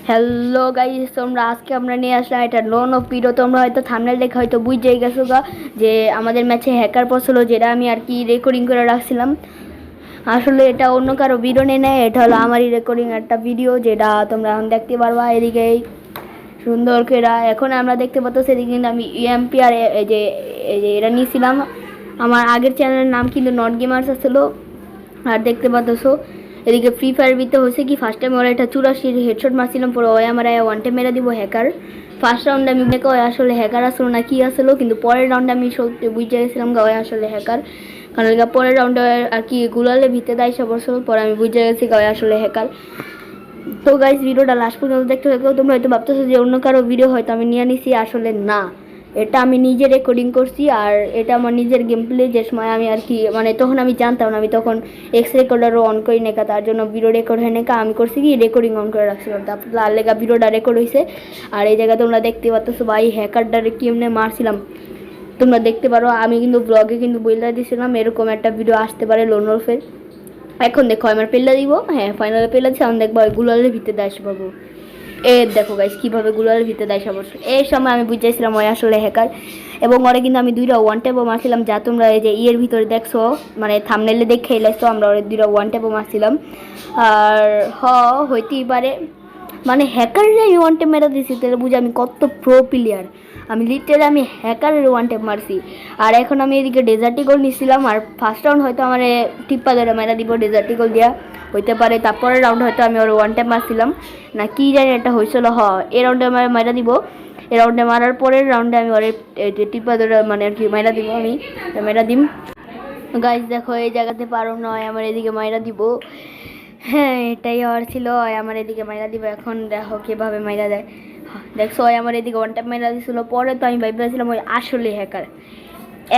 Hello guys, তোমরা আজকে আমরা নিয়ে আসলাম এটা লোন অফ পিরো। তোমরা হয়তো থাম্বনেল দেখে হয়তো বুঝেই গেছো গা যে আমাদের ম্যাচে হ্যাকার পড়ছিল, যেটা আমি আর কি রেকর্ডিং করে রাখছিলাম। আসলে এটা অন্য কারো ভিডিও নেয়, এটা হলো আমারই রেকর্ডিং একটা ভিডিও, যেটা তোমরা এখন দেখতে পারবা। এদিকেই সুন্দর করে এখন আমরা দেখতে পাচ্ছি, সেদিকে কিন্তু আমি ইএমপি আর এই যে এটা নিয়েছিলাম। আমার আগের চ্যানেলের নাম কিন্তু নট গেমার্স আসছিলো। আর দেখতে পাচ্ছ এদিকে ফ্রি ফায়ার বিতে হয়েছে কি, ফার্স্ট টাইম ওরা এটা 84 হেডশট মারছিলাম, পরে ওই আমার ওয়ান টাইম মেরে দিব হ্যাকার। ফার্স্ট রাউন্ডে আমি দেখো আসলে হ্যাকার আসলো না কি আসলো, কিন্তু পরের রাউন্ডে আমি সত্যি বুঝতে গেছিলাম গা আসলে হ্যাকার। কারণ পরের রাউন্ডে আর কি গুলালে ভিতরে দেয় সব বছর পরে আমি বুঝে গেছি গা আসলে হ্যাকার। তো গাইস, ভিডিওটা লাস্ট পর্যন্ত দেখতে থাকো। তোমরা হয়তো ভাবতেছো যে অন্য কারো ভিডিও হয়তো আমি নিয়ে নিছি, আসলে না, এটা আমি নিজে রেকর্ডিং করছি। আর এটা আমার নিজের গেম প্লে, যে সময় আমি আর কি মানে তখন আমি জানতাম না, আমি তখন এক্স রেকর্ডারও অন করি নেকা, তার জন্য ভিডিও রেকর্ড হয় নেকা আমি করছি কি রেকর্ডিং অন করে রাখছিলাম, তারপর লাল লেখা ভিডিওটা রেকর্ড হয়েছে। আর এই জায়গায় তোমরা দেখতে পাচ্ছ ভাই হ্যাকারটারে কেমনে মারছিলাম, তোমরা দেখতে পারো। আমি কিন্তু ব্লগে কিন্তু বলে দিয়েছিলাম এরকম একটা ভিডিও আসতে পারে লোন ওরফের। এখন দেখো আমার পেল্লা দিব, হ্যাঁ ফাইনালে পেল্লা দিচ্ছে, আমি দেখবো গুলালের ভিতরে দেয় পাবো। দেখো গাইস কীভাবে গুলালের ভিতরে দেয় সব। এই সময় আমি বুঝেছিলাম ওই আসলে হ্যাকার। এবং ওরা কিন্তু আমি 2টা ওয়ান ট্যাপও মারছিলাম, যা তোমরা এই যে ইয়ের ভিতরে দেখছো মানে থাম্বনেলে দেখে এলাইছো, আমরা ওরা 2টা ওয়ান ট্যাপও মারছিলাম। আর হইতেই পারে মানে হ্যাকারের আমি ওয়ান ট্যাপ মেরা দিয়েছি, তাহলে বুঝে আমি কত প্রো প্লেয়ার। আমি লিটারে আমি হ্যাকারের ওয়ান ট্যাপ মারছি। আর এখন আমি এদিকে ডেজার্ট ইগল নিছিলাম, আর ফার্স্ট রাউন্ড হয়তো আমার টিপ্পা ধরে মেরা দিব ডেজার্ট ইগল দিয়া হইতে পারে। তারপরের রাউন্ড হয়তো আমি ওর ওয়ান ট্যাপ মারছিলাম না কি জানি, এটা হয়েছিল এই রাউন্ডে আমার মেরা দিব। এই রাউন্ডে মারার পরের রাউন্ডে আমি ওর টিপ্পা ধরে মানে আর কি মেরা দিব, আমি মেরা দিম। গাইজ দেখো এই জায়গাতে পারো নয় আমার এদিকে মাইরা দিব। হ্যাঁ এটাই আর ছিল, আমার এদিকে মাইরা দিব। এখন দেখো কীভাবে মাইরা দেয়, দেখছো আমার এদিকে ওয়ান টাইম মাইরা দিয়েছিল। পরে তো আমি ভাবছিলাম ওই আসলে হ্যাকার।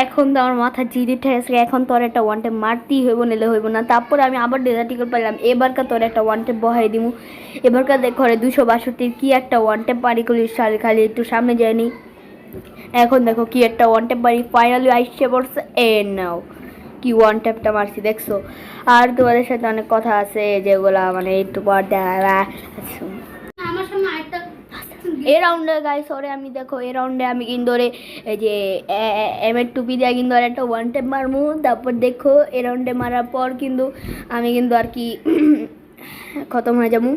এখন তো আমার মাথা জিরে ঠেকেছে, এখন তোর একটা ওয়ান টাইম মারতেই হইব, নিলে হইব না। তারপরে আমি আবার ডেজার্টিকল পাইলাম, এবারকার তোর একটা ওয়ান টাইম বহাই দিব। এবারকার দেখ ঘরে 262 কি একটা ওয়ান টাইম পারি করি, খালি একটু সামনে যায়নি। এখন দেখো কি একটা ওয়ান টাইম পারি, ফাইনালি আইসে পড়ছে। নাও কি ওয়ান ট্যাপটা মারছি দেখছো। আর তোমাদের সাথে অনেক কথা আছে যেগুলা মানে একটু পর দেখা। এই রাউন্ডে গাইস ওরে আমি দেখো এই রাউন্ডে আমি কিন্তু ওরে এই যে এমের টুপি দিয়ে কিন্তু আর একটা ওয়ান ট্যাপ মারমু। তারপর দেখো এই রাউন্ডে মারার পর কিন্তু আমি কিন্তু আর কি খতম হয়ে যাবো।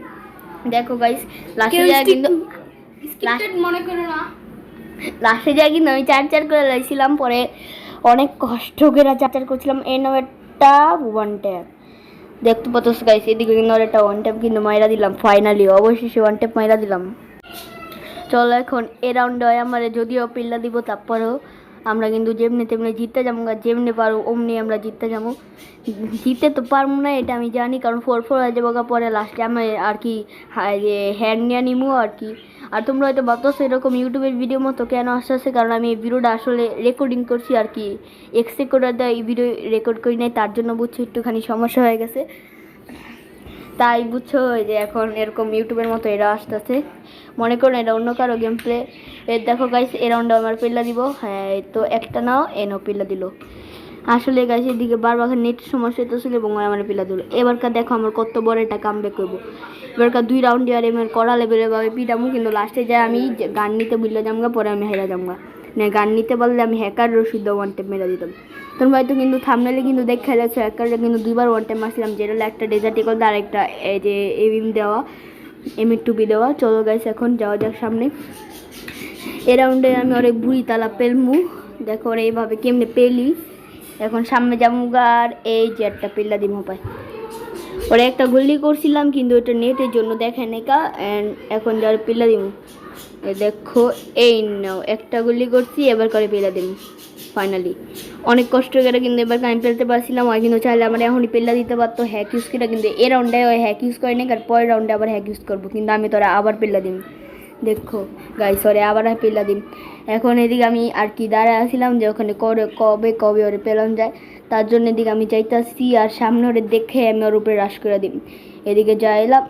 দেখো গাইস লাস্টে যায় কিন্তু মনে করো না, লাস্টে যায় কিন্তু আমি 4 করে লাইছিলাম, পরে অনেক কষ্ট করে 4 করছিলাম। এই নাও একটা ওয়ান ট্যাপ দেখতে পাচ্ছ গাইস, এদিকে কিন্তু একটা ওয়ান ট্যাপ কিন্তু মাইরা দিলাম। ফাইনালি অবশেষে ওয়ান ট্যাপ মাইরা দিলাম। চলো এখন এ রাউন্ডে আমার যদিও পিল্লা দিব, তারপরেও আমরা কিন্তু যেমনি তেমনি জিততে যাবো, যেমনি পারো অমনি আমরা জিততে যাবো। জিততে তো পারবো না এটা আমি জানি, কারণ 4-4 হয়ে যাবো। পরে লাস্টে আমি আর কি হ্যান্ড নিয়ে নিবো আর কি। আর তোমরা হয়তো ভাবতেছো এরকম ইউটিউবের ভিডিও মতো কেন আসতেছে, কারণ আমি এই ভিডিওটা আসলে রেকর্ডিং করছি আর কি, এক্স রেকর্ডার দেয় এই ভিডিও রেকর্ড করি নাই, তার জন্য বুঝছো একটুখানি সমস্যা হয়ে গেছে। তাই বুঝছো যে এখন এরকম ইউটিউবের মতো এরা আসতেছে, মনে করুন এটা অন্য কারো গেম প্লে। দেখো গাইস এই রাউন্ডে আমার পিল্লা দিব, হ্যাঁ তো একটা নাও নাও পিল্লা দিল। আসলে গাইস এদিকে বারবার নেট সমস্যা তো ছিল এবং আমার পিল্লা দিল। এবারকার দেখো আমার কত বড় একটা কামব্যাক করবো। এবারকার 2 রাউন্ডে আর এমন করা লেভেলে ভাবে পিটামু, কিন্তু লাস্টে যায় আমি গান নিতে বুঝলে যামগা, পরে আমি হেরা যামগা না। গান নিতে পারলে আমি হ্যাকার রশিদ ওয়ান টাইম মেরা দিতাম। তোমরা হয়তো কিন্তু থাম্বনেলে কিন্তু দেখে যাচ্ছে হ্যাকারটা কিন্তু 2বার ওয়ান টাইম মারছিলাম, যেটা একটা ডেজার্ট ইগল আর একটা এই যে এমিম দেওয়া, এমির টুপি দেওয়া। চলো গাইস এখন যাওয়া যাক সামনে। এ রাউন্ডে আমি অনেক বুড়ি তালা পেলমু, দেখো ওরা এইভাবে কেমনে পেলি। এখন সামনে যামুগা আর এই যে একটা পিল্লা দিমু পাই। ওরা একটা গুলি করছিলাম কিন্তু ওটা নেটের জন্য দেখে নেকা, অ্যান্ড এখন যার পিল্লা দিমু দেখো এই নাও একটা গুলি করছি, এবার করে পিল্লা দিমু। ফাইনালি অনেক কষ্ট করে কিন্তু এবার আমি পেলতে পারছিলাম। ওই কিন্তু চাইলে আমার এখনই পেল্লা দিতে পারতো হ্যাক ইউজ করে, কিন্তু এই রাউন্ডে ওই হ্যাক ইউজ করে নি, আর পরের রাউন্ডে আবার হ্যাক ইউজ করবো, কিন্তু আমি তোরা আবার পেল্লা দিম। দেখো গাইস ওরে আবার পেল্লা দিম। এখন এদিকে আমি আর কি দাঁড়ায় আসছিলাম যে ওখানে কবে ওরে পেলাম যায়, তার জন্য এদিকে আমি চাইতেছি আর সামনে ওরে দেখে আমি ওর উপরে রাশ করে দিম। এদিকে যাইলাম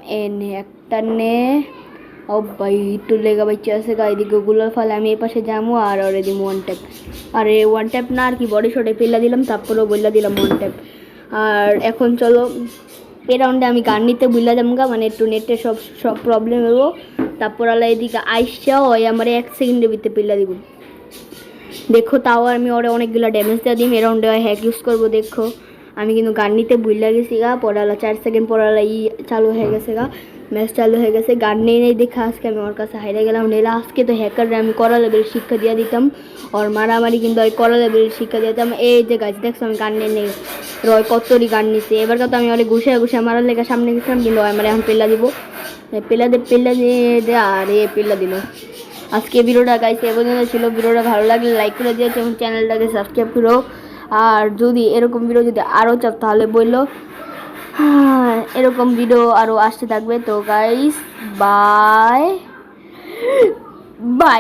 একটা নে ও ভাই একটু লেগা বাচ্চা আছে গা। এদিকে গুলোর ফলে আমি এই পাশে যাবো আর ওরে দিম ওয়ান ট্যাপ। আর এই ওয়ান ট্যাপ না আর কি বডি শটে পেল্লা দিলাম, তারপরেও বললা দিলাম ওয়ান ট্যাপ। আর এখন চলো এই রাউন্ডে আমি গান নিতে বুঝলা যাম গা, মানে একটু নেটের সব প্রবলেম হবো। তারপর আল্লাহ এদিকে আইসাও ওই আমার 1 সেকেন্ডের ভিতরে পিল্লা দিব। দেখো তাও আমি ওরে অনেকগুলো ড্যামেজ দিয়ে দিই। এই রাউন্ডে হ্যাক ইউজ করবো। দেখো আমি কিন্তু গান নিতে ভুল গেছি গা, পড়ালা 4 সেকেন্ড পড়ালা চালু হয়ে গেছে গা, ম্যাচ চালু হয়ে গেছে। গান নেই দেখা আজকে আমি ওর কাছে হাইরে গেলাম। নেলা আজকে তো হ্যাকাররা আমি কড়া লেভেলের শিক্ষা দিয়ে দিতাম, ওর মারামারি কিন্তু ওই কড়া লেভেলের শিক্ষা দিয়ে দিতাম। এই যে গাছ দেখছো আমি গান নেই রয় কতরি গান নিছে। এবার কত আমি ওরে ঘুষে মারার লেগে সামনে গেছিলাম, কিন্তু আমার এখন পেল্লা দিব। পেল্লা দিয়ে আরে পেল্লা দিল। আজকে ভিডিওটা গাইছে এ পর্যন্ত ছিল। ভিডিওটা ভালো লাগলে লাইক করে দিয়েছে এবং চ্যানেলটাকে সাবস্ক্রাইব করো। আর যদি এরকম ভিডিও যদি আরও চাও তাহলে বললো, হ্যাঁ এরকম ভিডিও আরও আসতে থাকবে। তো গাইস বাই বাই।